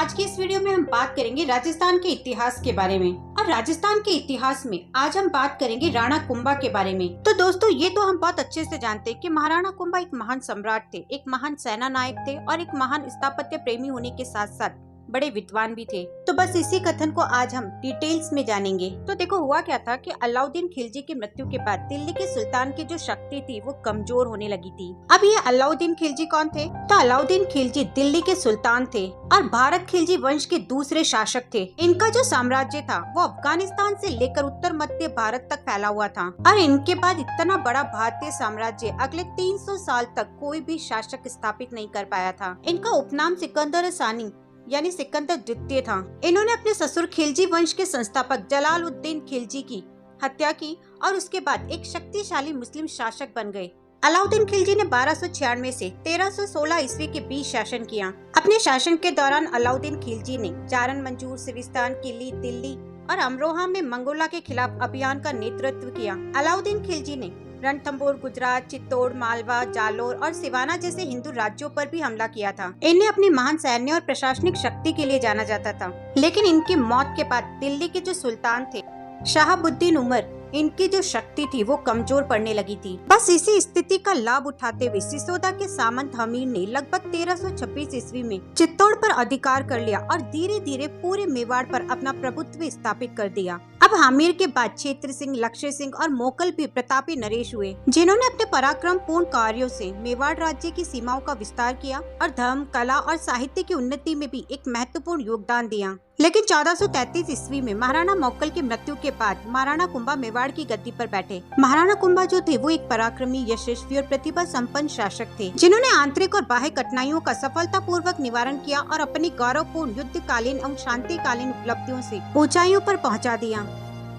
आज की इस वीडियो में हम बात करेंगे राजस्थान के इतिहास के बारे में। और राजस्थान के इतिहास में आज हम बात करेंगे राणा कुंभा के बारे में। तो दोस्तों, ये तो हम बहुत अच्छे से जानते हैं कि महाराणा कुंभा एक महान सम्राट थे, एक महान सेना नायक थे और एक महान स्थापत्य प्रेमी होने के साथ साथ बड़े विद्वान भी थे। तो बस इसी कथन को आज हम डिटेल्स में जानेंगे। तो देखो, हुआ क्या था कि अलाउद्दीन खिलजी की मृत्यु के बाद दिल्ली के सुल्तान की जो शक्ति थी वो कमजोर होने लगी थी। अब ये अलाउद्दीन खिलजी कौन थे? तो अलाउद्दीन खिलजी दिल्ली के सुल्तान थे और भारत खिलजी वंश के दूसरे शासक थे। इनका जो साम्राज्य था वो अफगानिस्तान से लेकर उत्तर मध्य भारत तक फैला हुआ था और इनके बाद इतना बड़ा भारतीय साम्राज्य अगले 300 साल तक कोई भी शासक स्थापित नहीं कर पाया था। इनका उपनाम सिकंदर सानी यानी सिकंदर द्वितीय था। इन्होंने अपने ससुर खिलजी वंश के संस्थापक जलालुद्दीन खिलजी की हत्या की और उसके बाद एक शक्तिशाली मुस्लिम शासक बन गए। अलाउद्दीन खिलजी ने 1296 से 1316 ईस्वी के बीच शासन किया। अपने शासन के दौरान अलाउद्दीन खिलजी ने जारन मंजूर, सिविस्तान, किली, दिल्ली और अमरोहा में मंगोला के खिलाफ अभियान का नेतृत्व किया। अलाउद्दीन खिलजी ने रणथंबोर, गुजरात, चित्तौड़, मालवा, जालोर और सिवाना जैसे हिंदू राज्यों पर भी हमला किया था। इन्हें अपनी महान सैन्य और प्रशासनिक शक्ति के लिए जाना जाता था। लेकिन इनकी मौत के बाद दिल्ली के जो सुल्तान थे शहाबुद्दीन उमर, इनकी जो शक्ति थी वो कमजोर पड़ने लगी थी। बस इसी स्थिति का लाभ उठाते हुए सिसोदा के सामंत हमीर ने लगभग 1326 ईस्वी में चित्तौड़ पर अधिकार कर लिया और धीरे धीरे पूरे मेवाड़ पर अपना प्रभुत्व स्थापित कर दिया। अब हमीर के बाद क्षेत्र सिंह, लक्ष्य सिंह और मोकल भी प्रतापी नरेश हुए, जिन्होंने अपने पराक्रम पूर्ण कार्यों से मेवाड़ राज्य की सीमाओं का विस्तार किया और धर्म, कला और साहित्य की उन्नति में भी एक महत्वपूर्ण योगदान दिया। लेकिन 1433 ईस्वी में महाराणा मोकल की मृत्यु के बाद महाराणा कुंभा मेवाड़ की गद्दी पर बैठे। महाराणा कुंभा जो थे वो एक पराक्रमी, यशस्वी और प्रतिभा संपन्न शासक थे, जिन्होंने आंतरिक और बाह्य कठिनाइयों का सफलतापूर्वक निवारण किया और अपनी गौरवपूर्ण युद्धकालीन और शांतिकालीन उपलब्धियों से ऊंचाइयों पर पहुंचा दिया।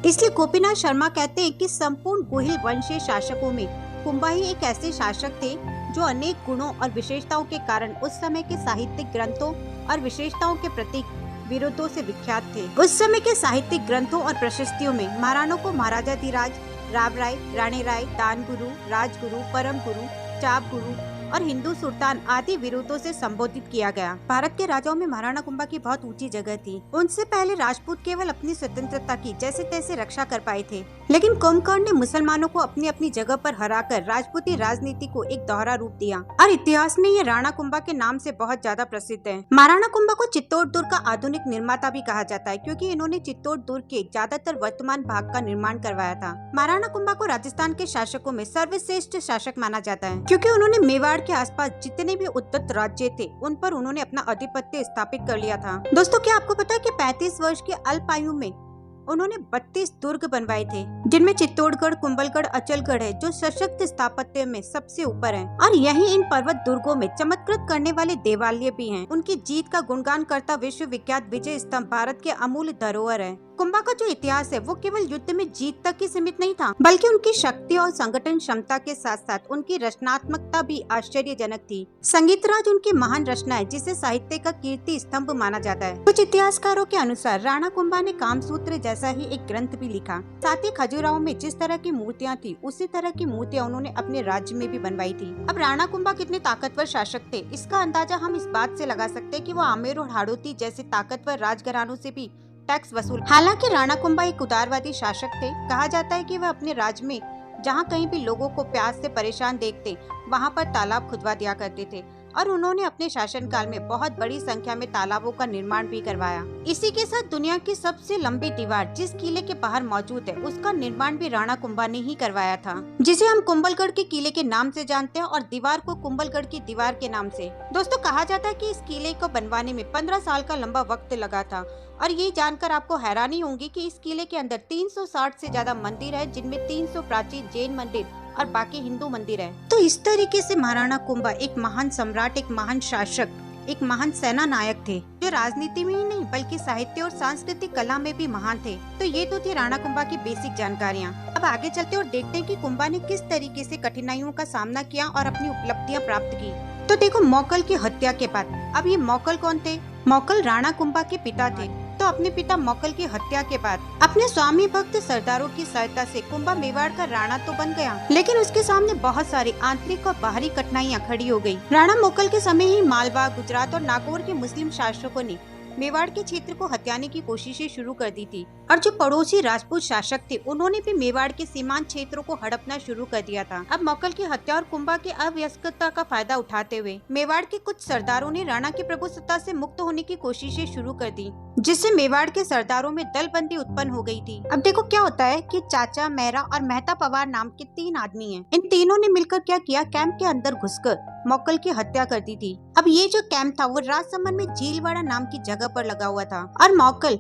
इसलिए गोपीनाथ शर्मा कहते हैं कि संपूर्ण गोहिल वंशीय शासकों में कुंभा ही एक ऐसे शासक थे जो अनेक गुणों और विशेषताओं के कारण उस समय के साहित्यिक ग्रंथों और विशेषताओं के प्रतीक विरोधों से विख्यात थे। उस समय के साहित्यिक ग्रंथों और प्रशस्तियों में महाराणों को महाराजाधिराज, राव राय, राणे राय, दान गुरु, राजगुरु, परम गुरु, चाप गुरु और हिंदू सुल्तान आदि विरोधों से संबोधित किया गया। भारत के राजाओं में महाराणा कुंभा की बहुत ऊंची जगह थी। उनसे पहले राजपूत केवल अपनी स्वतंत्रता की जैसे तैसे रक्षा कर पाए थे, लेकिन कुंभकर्ण ने मुसलमानों को अपनी अपनी जगह पर हराकर राजपूती राजनीति को एक दोहरा रूप दिया और इतिहास में ये राणा कुंभा के नाम से बहुत ज्यादा प्रसिद्ध है। महाराणा कुंभा को चित्तौड़ दुर्ग का आधुनिक निर्माता भी कहा जाता है, क्योंकि इन्होंने चित्तौड़ दुर्ग के ज्यादातर वर्तमान भाग का निर्माण करवाया था। महाराणा कुंभा को राजस्थान के शासकों में सर्वश्रेष्ठ शासक माना जाता है, क्योंकि उन्होंने मेवाड़ के आसपास जितने भी उद्धत राज्य थे उन पर उन्होंने अपना आधिपत्य स्थापित कर लिया था। दोस्तों, क्या आपको पता है कि 35 वर्ष की अल्प आयु में उन्होंने 32 दुर्ग बनवाए थे, जिनमें चित्तौड़गढ़, कुंभलगढ़, अचलगढ़ है जो सशक्त स्थापत्य में सबसे ऊपर है। और यही इन पर्वत दुर्गों में चमत्कृत करने वाले देवालय भी हैं। उनकी जीत का गुणगान करता विश्व विख्यात विजय स्तंभ भारत के अमूल्य धरोहर है। कुंभा का जो इतिहास है वो केवल युद्ध में जीत तक ही सीमित नहीं था, बल्कि उनकी शक्ति और संगठन क्षमता के साथ साथ उनकी रचनात्मकता भी आश्चर्यजनक थी। संगीतराज उनकी महान रचना है, जिसे साहित्य का कीर्ति स्तंभ माना जाता है। कुछ इतिहासकारों के अनुसार राणा कुंभा ने कामसूत्र जैसा ही एक ग्रंथ भी लिखा। साथ ही खजुराहो में जिस तरह की मूर्तियाँ थी उसी तरह की मूर्तियाँ उन्होंने अपने राज्य में भी बनवाई थी। अब राणा कुंभा कितने ताकतवर शासक थे, इसका अंदाजा हम इस बात से लगा सकते हैं कि वो आमेर और हाड़ौती जैसे ताकतवर राजघरानों से भी टैक्स वसूल। हालांकि राणा कुंभा एक उदारवादी शासक थे। कहा जाता है कि वह अपने राज्य में जहां कहीं भी लोगों को प्यास से परेशान देखते वहां पर तालाब खुदवा दिया करते थे और उन्होंने अपने शासनकाल में बहुत बड़ी संख्या में तालाबों का निर्माण भी करवाया। इसी के साथ दुनिया की सबसे लंबी दीवार जिस किले के बाहर मौजूद है उसका निर्माण भी राणा कुंभा ने ही करवाया था, जिसे हम कुंभलगढ़ के किले के नाम से जानते हैं और दीवार को कुंभलगढ़ की दीवार के नाम से। दोस्तों, कहा जाता है कि इस किले को बनवाने में 15 साल का लंबा वक्त लगा था और ये जानकर आपको हैरानी होगी कि इस किले के अंदर 360 से ज्यादा मंदिर है, जिनमें 300 प्राचीन जैन मंदिर और बाकी हिंदू मंदिर है। तो इस तरीके से महाराणा कुंभा एक महान सम्राट, एक महान शासक, एक महान सेना नायक थे, जो राजनीति में ही नहीं बल्कि साहित्य और सांस्कृतिक कला में भी महान थे। तो ये तो थी राणा कुंभा की बेसिक जानकारियाँ। अब आगे चलते और देखते हैं कि कुंभा ने किस तरीके से कठिनाइयों का सामना किया और अपनी उपलब्धियाँ प्राप्त की। तो देखो, मोकल की हत्या के बाद, अब ये मोकल कौन थे? मोकल राणा कुंभा के पिता थे। तो अपने पिता मोकल की हत्या के बाद अपने स्वामी भक्त सरदारों की सहायता से कुंभा मेवाड़ का राणा तो बन गया, लेकिन उसके सामने बहुत सारी आंतरिक और बाहरी कठिनाइयां खड़ी हो गई। राणा मोकल के समय ही मालवा, गुजरात और नागौर के मुस्लिम शासकों ने मेवाड़ के क्षेत्र को हथियाने की कोशिशें शुरू कर दी थी और जो पड़ोसी राजपूत शासक थे उन्होंने भी मेवाड़ के सीमांत क्षेत्रों को हड़पना शुरू कर दिया था। अब मोकल की हत्या और कुंभा की अव्यवस्था का फायदा उठाते हुए मेवाड़ के कुछ सरदारों ने राणा की प्रभुसत्ता से मुक्त होने की कोशिशें शुरू कर दी, जिससे मेवाड़ के सरदारों में दलबंदी उत्पन्न हो गई थी। अब देखो क्या होता है कि चाचा, मेहरा और मेहता पवार नाम के 3 आदमी हैं। इन तीनों ने मिलकर क्या किया, कैंप के अंदर घुसकर मोकल की हत्या कर दी थी। अब ये जो कैंप था वो राजसमंद में झीलवाड़ा नाम की जगह पर लगा हुआ था और मोकल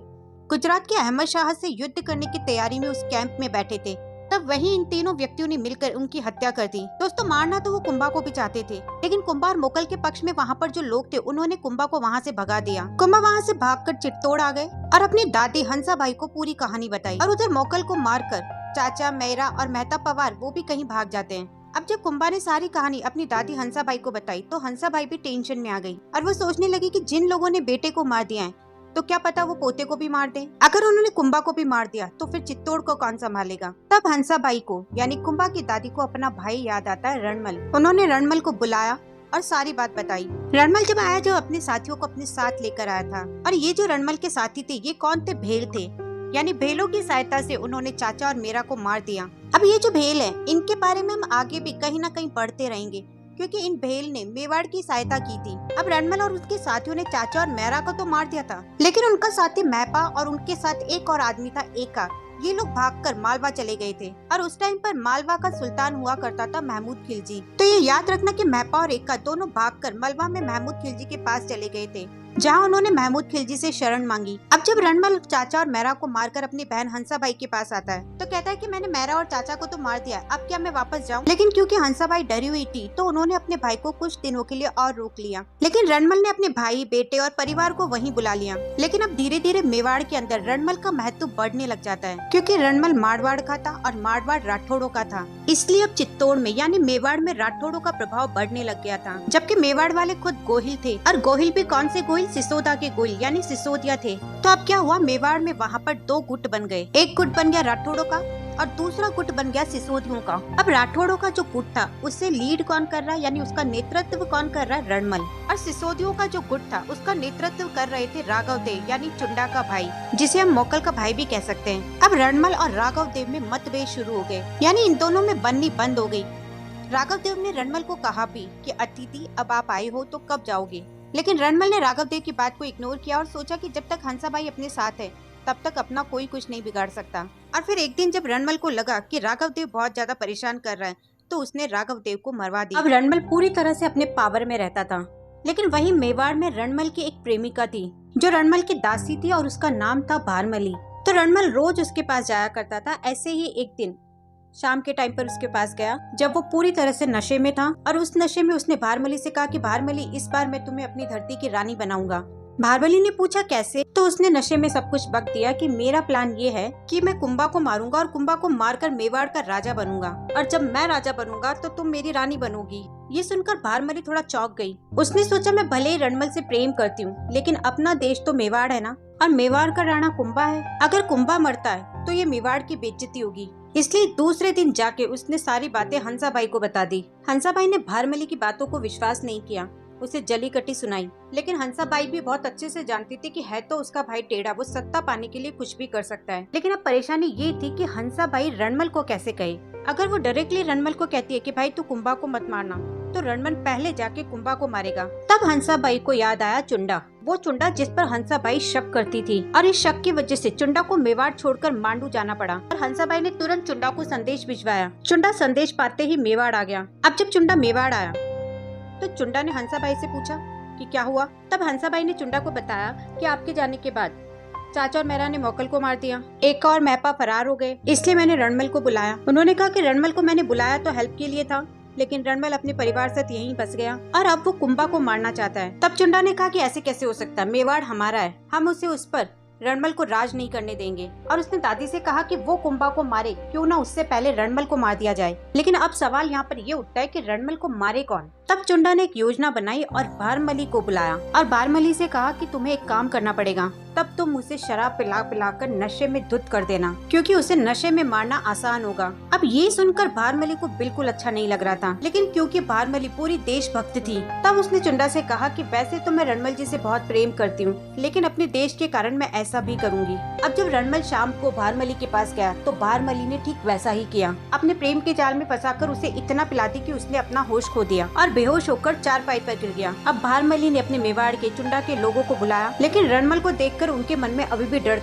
गुजरात के अहमद शाह से युद्ध करने की तैयारी में उस कैंप में बैठे थे। तब वही इन तीनों व्यक्तियों ने मिलकर उनकी हत्या कर दी। दोस्तों, मारना तो वो कुंभा को भी चाहते थे, लेकिन कुंभा और मोकल के पक्ष में वहाँ पर जो लोग थे उन्होंने कुंभा को वहाँ से भगा दिया। कुंभा वहाँ से भागकर चित्तौड़ आ गए और अपनी दादी हंसाबाई को पूरी कहानी बताई और उधर मोकल को मारकर चाचा, मेहरा और मेहता पवार वो भी कहीं भाग जाते हैं। अब जब कुंभा ने सारी कहानी अपनी दादी हंसाबाई को बताई तो हंसाबाई भी टेंशन में आ गई और वो सोचने लगी कि जिन लोगों ने बेटे को मार दिया है तो क्या पता वो पोते को भी मार दे। अगर उन्होंने कुंभा को भी मार दिया तो फिर चित्तौड़ को कौन संभालेगा। तब हंसाबाई को यानी कुंभा की दादी को अपना भाई याद आता है, रणमल। उन्होंने रणमल को बुलाया और सारी बात बताई। रणमल जब आया, जो अपने साथियों को अपने साथ लेकर आया था, और ये जो रणमल के साथी थे ये कौन थे, भेल थे। यानी भेलों की सहायता से उन्होंने चाचा और मेरा को मार दिया। अब ये जो भेल है इनके बारे में हम आगे भी कहीं ना कहीं पढ़ते रहेंगे, क्योंकि इन भेल ने मेवाड़ की सहायता की थी। अब रणमल और उसके साथियों ने चाचा और मेरा को तो मार दिया था, लेकिन उनका साथी महपा और उनके साथ एक और आदमी था, एका। ये लोग भागकर मालवा चले गए थे और उस टाइम पर मालवा का सुल्तान हुआ करता था महमूद खिलजी। तो ये याद रखना कि महपा और एका दोनों भागकर मालवा में महमूद खिलजी के पास चले गए थे, जहां उन्होंने महमूद खिलजी से शरण मांगी। अब जब रणमल चाचा और मेरा को मारकर अपनी बहन हंसाबाई के पास आता है तो कहता है कि मैंने मेरा और चाचा को तो मार दिया, अब क्या मैं वापस जाऊं? लेकिन क्योंकि हंसाबाई डरी हुई थी तो उन्होंने अपने भाई को कुछ दिनों के लिए और रोक लिया। लेकिन रणमल ने अपने भाई, बेटे और परिवार को वहीं बुला लिया। लेकिन अब धीरे धीरे मेवाड़ के अंदर रणमल का महत्व बढ़ने लग जाता है, क्योंकि रणमल मारवाड़ का था और मारवाड़ राठौड़ों का था। इसलिए अब चित्तौड़ में यानी मेवाड़ में राठौड़ों का प्रभाव बढ़ने लग गया था, जबकि मेवाड़ वाले खुद गोहिल थे। और गोहिल भी कौन से गोहिल, सिसोदा के गोहिल यानी सिसोदिया थे। तो अब क्या हुआ, मेवाड़ में वहाँ पर 2 गुट बन गए। एक गुट बन गया राठौड़ों का और दूसरा गुट बन गया सिसोदियों का। अब राठौड़ों का जो गुट था उससे लीड कौन कर रहा है, यानी उसका नेतृत्व कौन कर रहा है, रणमल। और सिसोदियों का जो गुट था उसका नेतृत्व कर रहे थे राघव देव यानी चुंडा का भाई, जिसे हम मोकल का भाई भी कह सकते हैं। अब रणमल और राघव देव में मतभेद शुरू हो गए, यानी इन दोनों में बननी बंद हो गई। राघव देव ने रणमल को कहा भी कि अतिथि अब आप आए हो तो कब जाओगे, लेकिन रणमल ने राघव देव की बात को इग्नोर किया और सोचा कि जब तक हंसाबाई अपने साथ है तब तक अपना कोई कुछ नहीं बिगाड़ सकता। और फिर एक दिन जब रणमल को लगा कि राघव देव बहुत ज्यादा परेशान कर रहा है तो उसने राघव देव को मरवा दिया। अब रणमल पूरी तरह से अपने पावर में रहता था, लेकिन वही मेवाड़ में रणमल की एक प्रेमिका थी जो रणमल की दासी थी और उसका नाम था भारमली। तो रणमल रोज उसके पास जाया करता था। ऐसे ही एक दिन शाम के टाइम पर उसके पास गया जब वो पूरी तरह से नशे में था, और उस नशे में उसने भारमली से कहा कि भारमली, इस बार मैं तुम्हें अपनी धरती की रानी बनाऊंगा। भारमली ने पूछा कैसे, तो उसने नशे में सब कुछ बक दिया कि मेरा प्लान ये है कि मैं कुंभा को मारूंगा और कुंभा को मारकर मेवाड़ का राजा बनूंगा, और जब मैं राजा बनूंगा तो तुम मेरी रानी बनोगी। ये सुनकर भारमली थोड़ा चौंक गई। उसने सोचा मैं भले ही रणमल से प्रेम करती हूँ, लेकिन अपना देश तो मेवाड़ है ना, और मेवाड़ का राणा कुंभा है। अगर कुंभा मरता है तो ये मेवाड़ की बेइज्जती होगी। इसलिए दूसरे दिन जाके उसने सारी बातें हंसाबाई को बता दी। हंसाबाई ने भारमली की बातों को विश्वास नहीं किया, उसे जली कटी सुनाई। लेकिन हंसाबाई भी बहुत अच्छे से जानती थी कि है तो उसका भाई टेढ़ा, वो सत्ता पाने के लिए कुछ भी कर सकता है। लेकिन अब परेशानी ये थी कि हंसाबाई रणमल को कैसे कहे। अगर वो डायरेक्टली रणमल को कहती है कि भाई तू कुंभा को मत मारना, तो रणमल पहले जाके कुंभा को मारेगा। तब हंसाबाई को याद आया चुंडा, वो चुंडा जिस पर हंसाबाई शक करती थी, और इस शक की वजह से चुंडा को मेवाड़ छोड़कर मांडू जाना पड़ा। और हंसाबाई ने तुरंत चुंडा को संदेश भिजवाया। चुंडा संदेश पाते ही मेवाड़ आ गया। अब जब चुंडा मेवाड़ आया तो चुंडा ने हंसाबाई से पूछा कि क्या हुआ। तब हंसाबाई ने चुंडा को बताया कि आपके जाने के बाद चाचा और मेरा ने मोकल को मार दिया, एक और महपा फरार हो गए, इसलिए मैंने रणमल को बुलाया। उन्होंने कहा कि रणमल को मैंने बुलाया तो हेल्प के लिए था, लेकिन रणमल अपने परिवार साथ यहीं बस गया और अब वो कुंभा को मारना चाहता है। तब चुंडा ने कहा कि ऐसे कैसे हो सकता है, मेवाड़ हमारा है, हम उसे उस पर रणमल को राज नहीं करने देंगे। और उसने दादी से कहा कि वो कुंभा को मारे, क्यों ना उससे पहले रणमल को मार दिया जाए। लेकिन अब सवाल यहाँ पर ये उठता है कि रणमल को मारे कौन। तब चुंडा ने एक योजना बनाई और भारमली को बुलाया और भारमली से कहा कि तुम्हें एक काम करना पड़ेगा, तब तुम उसे शराब पिला पिलाकर नशे में धुत कर देना, क्योंकि उसे नशे में मारना आसान होगा। अब ये सुनकर भारमली को बिल्कुल अच्छा नहीं लग रहा था, लेकिन क्योंकि भारमली पूरी देशभक्त थी, तब उसने चुंडा से कहा कि वैसे तो मैं रणमल जी से बहुत प्रेम करती हूँ, लेकिन अपने देश के कारण मैं ऐसा भी करूँगी। अब जब रणमल शाम को भारमली के पास गया तो भारमली ने ठीक वैसा ही किया, अपने प्रेम के जाल में फंसाकर उसे इतना पिला दी कि उसने अपना होश खो दिया और बेहोश होकर चारपाई पर गिर गया। अब भारमली ने अपने मेवाड़ के चुंडा के लोगों को बुलाया, लेकिन रणमल को देखकर उनके मन में अभी भी डर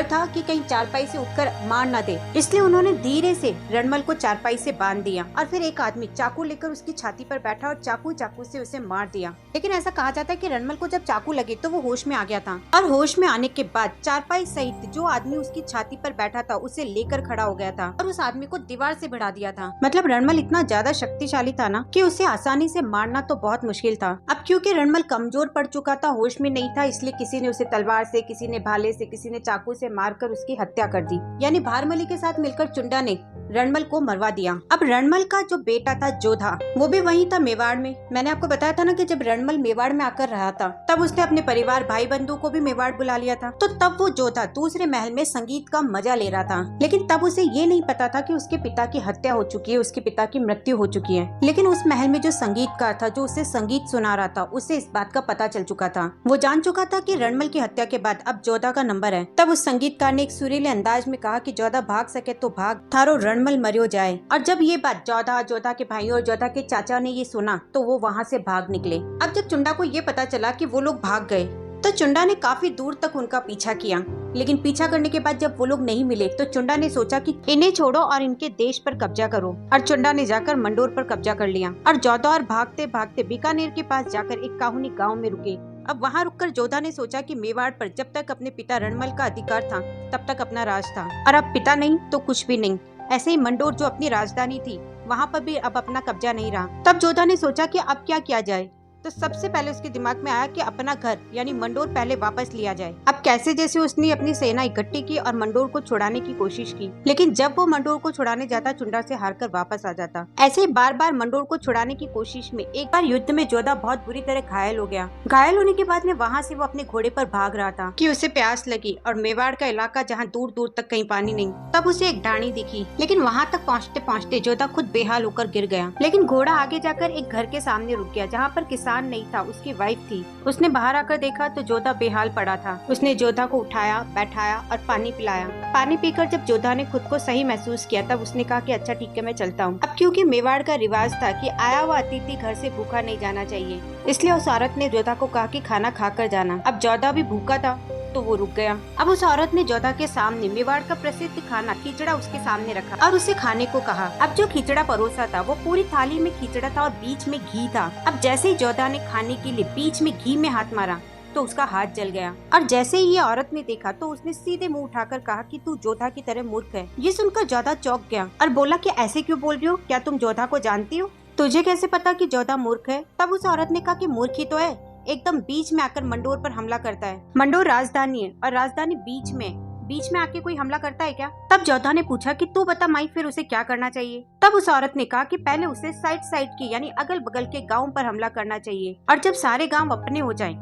था कि कहीं चारपाई से उठकर मार न दे, इसलिए उन्होंने धीरे से रणमल को चारपाई से बांध दिया और फिर एक आदमी चाकू लेकर उसकी छाती पर बैठा और चाकू से उसे मार दिया। लेकिन ऐसा कहा जाता है कि रणमल को जब चाकू लगे तो वो होश में आ गया था और होश में आने के बाद चारपाई सहित जो आदमी उसकी छाती पर बैठा था उसे लेकर खड़ा हो गया था और उस आदमी को दीवार से भिड़ा दिया था। मतलब रणमल इतना ज्यादा शक्तिशाली था ना कि उसे आसानी से मारना तो बहुत मुश्किल था। अब क्योंकि रणमल कमजोर पड़ चुका था, होश में नहीं था, इसलिए किसी ने उसे तलवार से, किसी ने भाले से, किसी ने चाकू से मारकर उसकी हत्या कर दी। यानी भारमली के साथ मिलकर चुंडा ने रणमल को मरवा दिया। अब रणमल का जो बेटा था जोधा, वो भी वहीं था मेवाड़ में। मैंने आपको बताया था ना कि जब रणमल मेवाड़ में आकर रहा था तब उसने अपने परिवार भाई बंधु को भी मेवाड़ बुला लिया था। तो तब वो जोधा दूसरे महल में संगीत का मजा ले रहा था, लेकिन तब उसे ये नहीं पता था कि उसके पिता की हत्या हो चुकी है, उसके पिता की मृत्यु हो चुकी है। लेकिन उस महल में जो संगीतकार था, जो उसे संगीत सुना रहा था, उसे इस बात का पता चल चुका था। वो जान चुका था कि रणमल की हत्या के बाद अब जोधा का नंबर है। तब उस संगीतकार ने एक सुरीले अंदाज में कहा कि जोधा भाग सके तो भाग, थारो रणमल मरियो जाए। और जब ये बात जोधा के भाइयों और जोधा के चाचा ने ये सुना तो वो वहाँ से भाग निकले। अब जब चुंडा को ये पता चला कि वो लोग भाग गए तो चुंडा ने काफी दूर तक उनका पीछा किया, लेकिन पीछा करने के बाद जब वो लोग नहीं मिले तो चुंडा ने सोचा कि इन्हें छोड़ो और इनके देश पर कब्जा करो। और चुंडा ने जाकर मंडोर पर कब्जा कर लिया और जोधा भागते भागते बीकानेर के पास जाकर एक काहुनी गाँव में रुके। अब वहाँ रुककर जोधा ने सोचा कि मेवाड़ पर जब तक अपने पिता रणमल का अधिकार था तब तक अपना राज था, और अब पिता नहीं तो कुछ भी नहीं। ऐसे ही मंडोर जो अपनी राजधानी थी वहाँ पर भी अब अपना कब्जा नहीं रहा। तब जोधा ने सोचा कि अब क्या किया जाए। तो सबसे पहले उसके दिमाग में आया कि अपना घर यानी मंडोर पहले वापस लिया जाए। अब कैसे, जैसे उसने अपनी सेना इकट्ठी की और मंडोर को छुड़ाने की कोशिश की, लेकिन जब वो मंडोर को छुड़ाने जाता चुंडा से हारकर वापस आ जाता। ऐसे ही बार बार मंडोर को छुड़ाने की कोशिश में एक बार युद्ध में जोधा बहुत बुरी तरह घायल हो गया। घायल होने के बाद में वहाँ से वो अपने घोड़े पर भाग रहा था कि उसे प्यास लगी और मेवाड़ का इलाका जहाँ दूर दूर तक कहीं पानी नहीं, तब उसे एक ढाणी दिखी। लेकिन वहाँ तक पहुँचते पहुँचते जोधा खुद बेहाल होकर गिर गया। लेकिन घोड़ा आगे जाकर एक घर के सामने रुक गया जहाँ पर किसान नहीं था, उसकी वाइफ थी। उसने बाहर आकर देखा तो जोधा बेहाल पड़ा था। उसने जोधा को उठाया, बैठाया और पानी पिलाया। पानी पीकर जब जोधा ने खुद को सही महसूस किया तब उसने कहा कि अच्छा ठीक है, मैं चलता हूँ। अब क्योंकि मेवाड़ का रिवाज था कि आया हुआ अतिथि घर से भूखा नहीं जाना चाहिए, इसलिए उस औरत ने जोधा को कहा कि खाना खाकर जाना। अब जोधा भी भूखा था तो वो रुक गया। अब उस औरत ने जोधा के सामने मेवाड़ का प्रसिद्ध खाना खिचड़ा उसके सामने रखा और उसे खाने को कहा। अब जो खिचड़ा परोसा था वो पूरी थाली में खिचड़ा था और बीच में घी था। अब जैसे ही जोधा ने खाने के लिए बीच में घी में हाथ मारा तो उसका हाथ जल गया। और जैसे ही ये औरत ने देखा तो उसने सीधे मुंह उठाकर कहा कि तू जोधा की तरह मूर्ख है। ये सुनकर जोधा चौंक गया और बोला कि ऐसे क्यों बोल रही हो, क्या तुम जोधा को जानती हो? तुझे कैसे पता कि जोधा मूर्ख है? तब उस औरत ने कहा कि मूर्ख ही तो है, एकदम बीच में आकर मंडोर पर हमला करता है। मंडोर राजधानी है और राजधानी बीच में आके कोई हमला करता है क्या? तब जोधा ने पूछा कि तू बता माई, फिर उसे क्या करना चाहिए? तब उस औरत ने कहा कि पहले उसे साइड के यानी अगल बगल के गाँव पर हमला करना चाहिए और जब सारे गाँव अपने हो जाएं,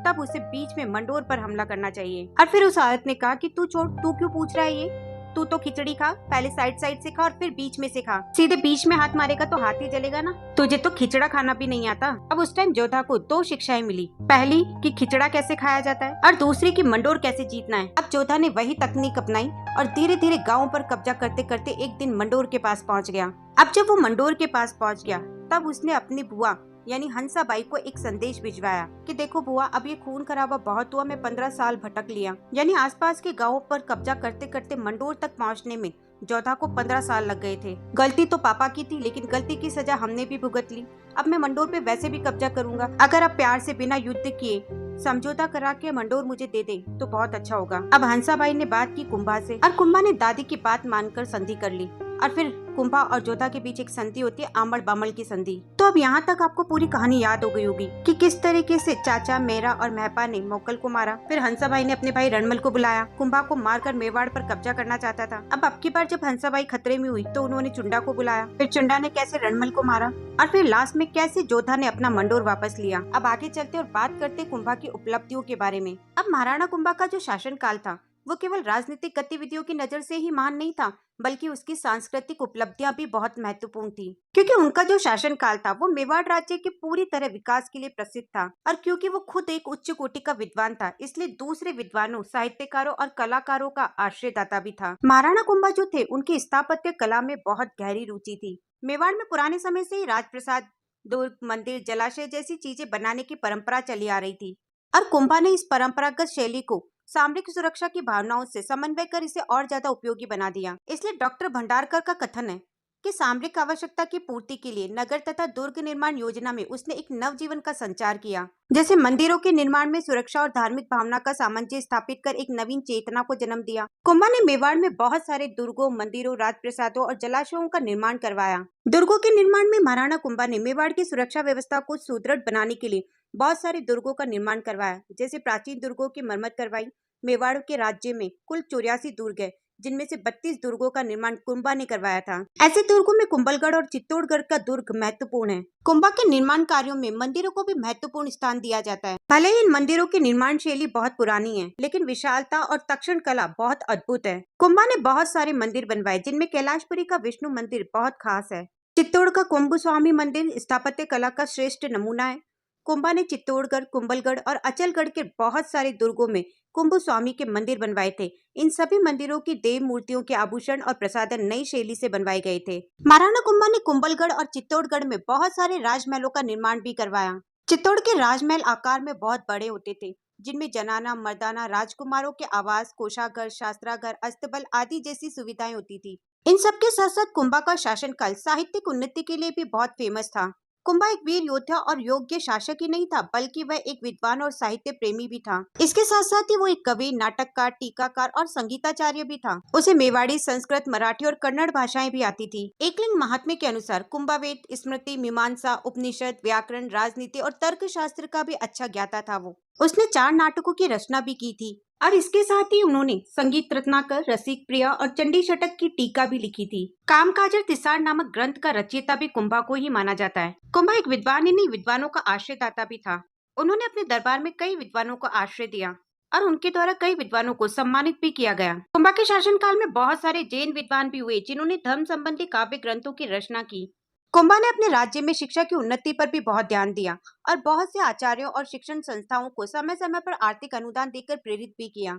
तब उसे बीच में मंडोर पर हमला करना चाहिए। और फिर उस औरत ने कहा कि तू छोड़, तू क्यों पूछ रहा है ये? तू तो खिचड़ी खा, पहले साइड से खा और फिर बीच में से खा। सीधे बीच में हाथ मारेगा तो हाथ ही जलेगा ना। तुझे तो खिचड़ा खाना भी नहीं आता। अब उस टाइम जोधा को दो शिक्षाएं मिली, पहली कि खिचड़ा कैसे खाया जाता है और दूसरी कि मंडोर कैसे जीतना है। अब जोधा ने वही तकनीक अपनाई और धीरे धीरे गाँव पर कब्जा करते करते एक दिन मंडोर के पास पहुँच गया। अब जब वो मंडोर के पास पहुँच गया तब उसने अपनी बुआ यानी हंसाबाई को एक संदेश भिजवाया कि देखो बुआ, अब ये खून खराबा बहुत हुआ, मैं 15 साल भटक लिया। यानी आसपास के गांवों पर कब्जा करते करते मंडोर तक पहुंचने में जोधा को 15 साल लग गए थे। गलती तो पापा की थी, लेकिन गलती की सजा हमने भी भुगत ली। अब मैं मंडोर पे वैसे भी कब्जा करूंगा, अगर आप प्यार से बिना युद्ध किए समझौता करा के मंडोर मुझे दे दे तो बहुत अच्छा होगा। अब हंसाबाई ने बात की कुंभा से और कुंभा ने दादी की बात मानकर संधि कर ली। और फिर कुंभा और जोधा के बीच एक संधि होती है, आमड़ बामड़ की संधि। तो अब यहाँ तक आपको पूरी कहानी याद हो गई होगी कि किस तरीके से चाचा मेरा और महपा ने मोकल को मारा। फिर हंसा भाई ने अपने भाई रणमल को बुलाया, कुंभा को मारकर मेवाड़ पर कब्जा करना चाहता था। अब की बार जब हंसा भाई खतरे में हुई तो उन्होंने चुंडा को बुलाया, फिर चुंडा ने कैसे रणमल को मारा और फिर लास्ट में कैसे जोधा ने अपना मंडोर वापस लिया। अब आगे चलते और बात करते कुंभा की उपलब्धियों के बारे में। अब महाराणा कुंभा का जो शासन काल था वो केवल राजनीतिक गतिविधियों की नजर से ही महान नहीं था, बल्कि उसकी सांस्कृतिक उपलब्धियां भी बहुत महत्वपूर्ण थी। क्योंकि उनका जो शासन काल था वो मेवाड़ राज्य के पूरी तरह विकास के लिए प्रसिद्ध था, और क्योंकि वो खुद एक उच्च कोटि का विद्वान था, इसलिए दूसरे विद्वानों, साहित्यकारों और कलाकारों का आश्रयदाता भी था। महाराणा कुंभा जो थे उनकी स्थापत्य कला में बहुत गहरी रुचि थी। मेवाड़ में पुराने समय से ही राजप्रसाद, दुर्ग, मंदिर, जलाशय जैसी चीजें बनाने की परंपरा चली आ रही थी, और कुंभा ने इस परंपरागत शैली को सामरिक सुरक्षा की भावनाओं से समन्वय कर इसे और ज्यादा उपयोगी बना दिया। इसलिए डॉक्टर भंडारकर का कथन है कि सामरिक आवश्यकता की पूर्ति के लिए नगर तथा दुर्ग निर्माण योजना में उसने एक नव जीवन का संचार किया। जैसे मंदिरों के निर्माण में सुरक्षा और धार्मिक भावना का सामंजस्य स्थापित कर एक नवीन चेतना को जन्म दिया। कुंभा ने मेवाड़ में बहुत सारे दुर्गों, मंदिरों, राजप्रसादों और जलाशयों का निर्माण करवाया। दुर्गों के निर्माण में महाराणा कुंभा ने मेवाड़ की सुरक्षा व्यवस्था को सुदृढ़ बनाने के लिए बहुत सारे दुर्गों का निर्माण करवाया। जैसे प्राचीन दुर्गों की मरम्मत करवाई। मेवाड़ के राज्य में कुल 84 दुर्ग है, जिनमें से 32 दुर्गों का निर्माण कुंभा ने करवाया था। ऐसे दुर्गों में कुंभलगढ़ और चित्तौड़गढ़ का दुर्ग महत्वपूर्ण है। कुंभा के निर्माण कार्यों में मंदिरों को भी महत्वपूर्ण स्थान दिया जाता है। भले ही इन मंदिरों की निर्माण शैली बहुत पुरानी है, लेकिन विशालता और तक्षण कला बहुत अद्भुत है। कुंभा ने बहुत सारे मंदिर बनवाए, जिनमें कैलाशपुरी का विष्णु मंदिर बहुत खास है। चित्तौड़ का कुंभस्वामी मंदिर स्थापत्य कला का श्रेष्ठ नमूना है। कुंभा ने चित्तौड़गढ़, कुंभलगढ़ और अचलगढ़ के बहुत सारे दुर्गों में कुंभस्वामी के मंदिर बनवाए थे। इन सभी मंदिरों की देव मूर्तियों के आभूषण और प्रसाधन नई शैली से बनवाए गए थे। महाराणा कुंभा ने कुंभलगढ़ और चित्तौड़गढ़ में बहुत सारे राजमहलों का निर्माण भी करवाया। चित्तौड़ के राजमहल आकार में बहुत बड़े होते थे, जिनमें जनाना, मर्दाना, राजकुमारों के आवास, कोषागार, शास्त्रागार, अस्तबल आदि जैसी सुविधाएं होती थी। इन सबके साथ साथ कुंभा का शासनकाल साहित्यिक उन्नति के लिए भी बहुत फेमस था। कुंभा एक वीर योद्धा और योग्य शासक ही नहीं था, बल्कि वह एक विद्वान और साहित्य प्रेमी भी था। इसके साथ साथ ही वो एक कवि, नाटककार, टीकाकार और संगीताचार्य भी था। उसे मेवाड़ी, संस्कृत, मराठी और कन्नड़ भाषाएं भी आती थी। एकलिंग महात्म्य के अनुसार कुंभा वेद, स्मृति, मीमांसा, उपनिषद, व्याकरण, राजनीति और तर्कशास्त्र का भी अच्छा ज्ञाता था। उसने 4 नाटकों की रचना भी की थी, और इसके साथ ही उन्होंने संगीत रत्नाकर, रसिक प्रिया और चंडी षटक की टीका भी लिखी थी। कामकाजर तिसार नामक ग्रंथ का रचयिता भी कुंभा को ही माना जाता है। कुंभा एक विद्वान ही नहीं, विद्वानों का आश्रयदाता भी था। उन्होंने अपने दरबार में कई विद्वानों को आश्रय दिया और उनके द्वारा कई विद्वानों को सम्मानित भी किया गया। कुंभा के शासनकाल में बहुत सारे जैन विद्वान भी हुए, जिन्होंने धर्म संबंधी काव्य ग्रंथों की रचना की। कुंभा ने अपने राज्य में शिक्षा की उन्नति पर भी बहुत ध्यान दिया और बहुत से आचार्यों और शिक्षण संस्थाओं को समय समय पर आर्थिक अनुदान देकर प्रेरित भी किया।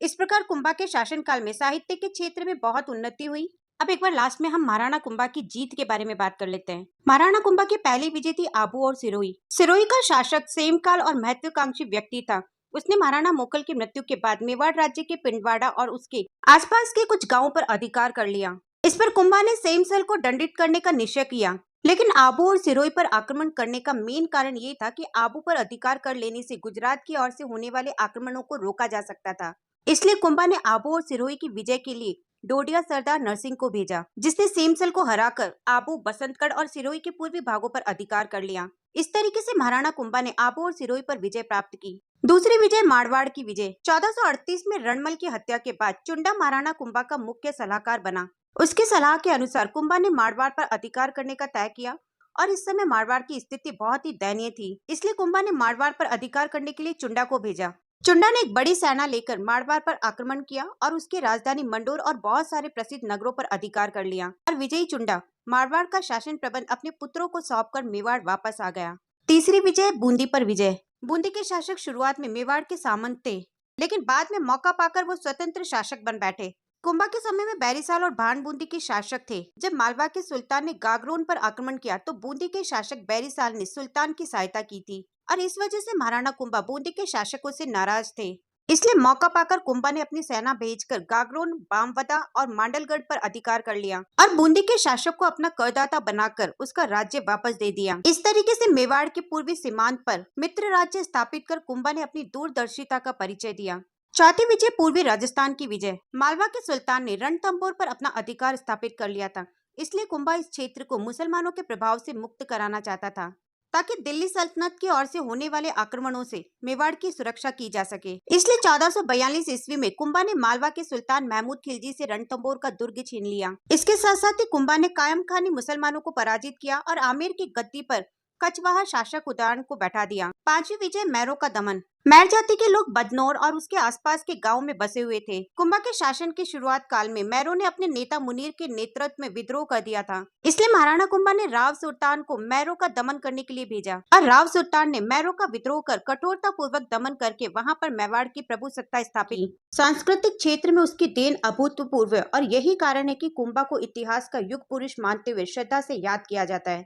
इस प्रकार कुंभा के शासनकाल में साहित्य के क्षेत्र में बहुत उन्नति हुई। अब एक बार लास्ट में हम महाराणा कुंभा की जीत के बारे में बात कर लेते हैं। महाराणा कुंभा के पहले विजय थी आबू और सिरोही। सिरोही का शासक सेमकाल और महत्वाकांक्षी व्यक्ति था। उसने महाराणा मोकल की मृत्यु के बाद मेवाड़ राज्य के पिंडवाड़ा और उसके आसपास के कुछ गांवों पर अधिकार कर लिया। इस पर कुंभा ने सेमसल को दंडित करने का निश्चय किया, लेकिन आबू और सिरोही पर आक्रमण करने का मेन कारण ये था कि आबू पर अधिकार कर लेने से गुजरात की ओर से होने वाले आक्रमणों को रोका जा सकता था। इसलिए कुंभा ने आबू और सिरोही की विजय के लिए डोडिया सरदार नरसिंह को भेजा, जिसने सेमसल को हराकर आबू, बसंतगढ़ और सिरोही के पूर्वी भागों पर अधिकार कर लिया। इस तरीके से महाराणा कुंभा ने आबू और सिरोही पर विजय प्राप्त की। दूसरी विजय मारवाड़ की विजय। 1438 में रणमल की हत्या के बाद चुंडा महाराणा कुंभा का मुख्य सलाहकार बना। उसकी सलाह के अनुसार कुंभा ने मारवाड़ पर अधिकार करने का तय किया, और इस समय मारवाड़ की स्थिति बहुत ही दयनीय थी। इसलिए कुंभा ने मारवाड़ पर अधिकार करने के लिए चुंडा को भेजा। चुंडा ने एक बड़ी सेना लेकर मारवाड़ पर आक्रमण किया और उसकी राजधानी मंडोर और बहुत सारे प्रसिद्ध नगरों पर अधिकार कर लिया, और विजयी चुंडा मारवाड़ का शासन प्रबंध अपने पुत्रों को सौंपकर मेवाड़ वापस आ गया। तीसरी विजय बूंदी पर विजय। बूंदी के शासक शुरुआत में मेवाड़ के सामंत थे, लेकिन बाद में मौका पाकर वो स्वतंत्र शासक बन बैठे। कुंभा के समय में बैरीसाल और भान बूंदी के शासक थे। जब मालवा के सुल्तान ने गागरोन पर आक्रमण किया तो बूंदी के शासक बैरीसाल ने सुल्तान की सहायता की थी, और इस वजह से महाराणा कुंभा बूंदी के शासकों से नाराज थे। इसलिए मौका पाकर कुंभा ने अपनी सेना भेजकर गागरोन, बामवदा और मांडलगढ़ पर अधिकार कर लिया और बूंदी के शासक को अपना करदाता बनाकर उसका राज्य वापस दे दिया। इस तरीके से मेवाड़ के पूर्वी सीमांत पर मित्र राज्य स्थापित कर कुंभा ने अपनी दूरदर्शिता का परिचय दिया। चौथी विजय पूर्वी राजस्थान की विजय। मालवा के सुल्तान ने रणथंभौर पर अपना अधिकार स्थापित कर लिया था, इसलिए कुंभा इस क्षेत्र को मुसलमानों के प्रभाव से मुक्त कराना चाहता था, ताकि दिल्ली सल्तनत की ओर से होने वाले आक्रमणों से मेवाड़ की सुरक्षा की जा सके। इसलिए 1442 ईस्वी में कुंभा ने मालवा के सुल्तान महमूद खिलजी से रणथंभौर का दुर्ग छीन लिया। इसके साथ साथ ही कुंभा ने कायम खान मुसलमानों को पराजित किया और आमेर की गद्दी पर कचवाहा शासक उदाहरण को बैठा दिया। पांचवी विजय मैरों का दमन। मैर जाति के लोग बदनौर और उसके आसपास के गांव में बसे हुए थे। कुंभा के शासन के शुरुआत काल में मैरों ने अपने नेता मुनीर के नेतृत्व में विद्रोह कर दिया था, इसलिए महाराणा कुंभा ने राव सुल्तान को मैरों का दमन करने के लिए भेजा और राव सुल्तान ने मैरों का विद्रोह कर कठोरता पूर्वक दमन करके वहां पर मेवाड़ की प्रभु सत्ता स्थापित की। सांस्कृतिक क्षेत्र में उसकी देन अभूतपूर्व और यही कारण है कि कुंभा को इतिहास का युग पुरुष मानते हुए श्रद्धा से याद किया जाता है।